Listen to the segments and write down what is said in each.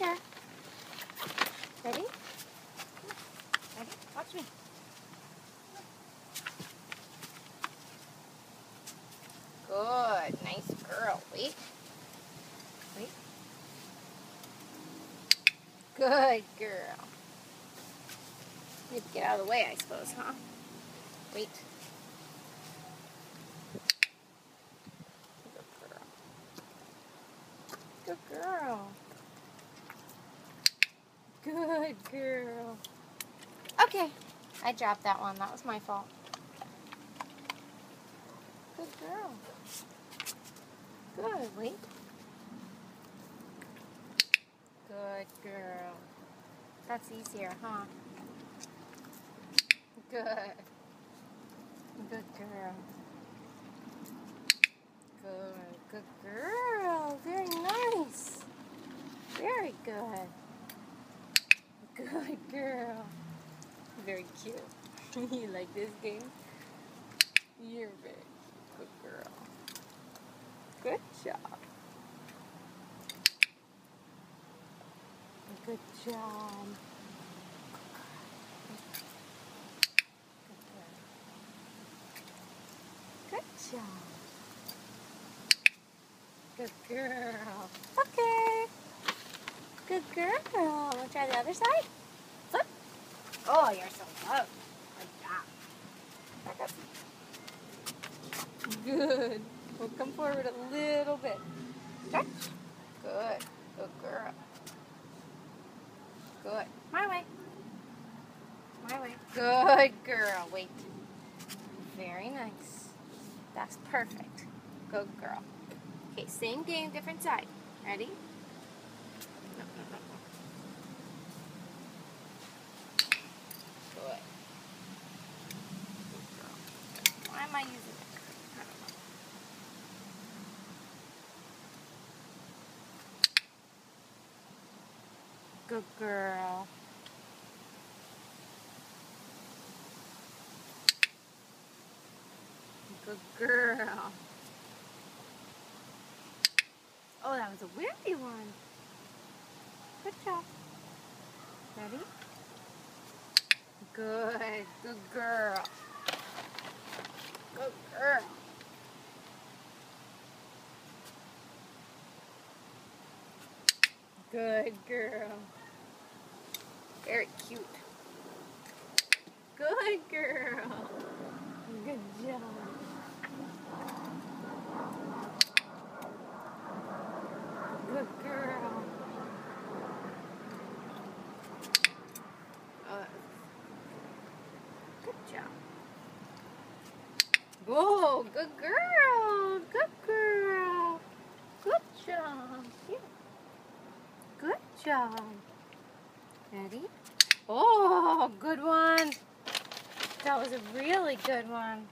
Right there. Ready? Ready? Watch me. Good. Nice girl. Wait. Wait. Good girl. You have to get out of the way, I suppose, huh? Wait. Good girl. Good girl. Good girl. Okay. I dropped that one. That was my fault. Good girl. Good. Wait. Good girl. That's easier, huh? Good. Good girl. Good. Good girl. Very nice. Very good. Good girl. Very cute. You like this game? You're very good girl. Good job. Good job. Good job. Good girl. Okay. Good girl. Want to try the other side? Flip. Oh, you're so low. Good job. Back up. Good. We'll come forward a little bit. Stretch. Good. Good girl. Good. My way. My way. Good girl. Wait. Very nice. That's perfect. Good girl. Okay, same game, different side. Ready? No. Good. Good girl. Why am I using it? I don't know. Good girl. Good girl. Oh, that was a windy one. Good job. Ready? Good. Good girl. Good girl. Good girl. Very cute. Good girl. Good job. Good girl. Oh, good job. Whoa, good girl. Good girl. Good job. Yeah. Good job. Ready? Oh, good one. That was a really good one.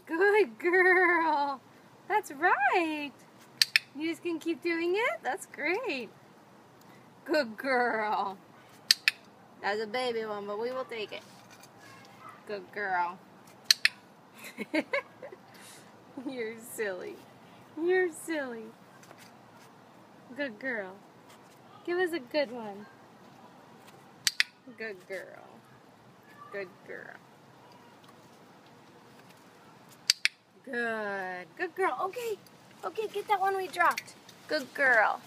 Good girl. That's right. You just can keep doing it? That's great. Good girl. That's a baby one, but we will take it. Good girl. You're silly. You're silly. Good girl. Give us a good one. Good girl. Good girl. Good. Good girl. Okay. Okay, get that one we dropped. Good girl.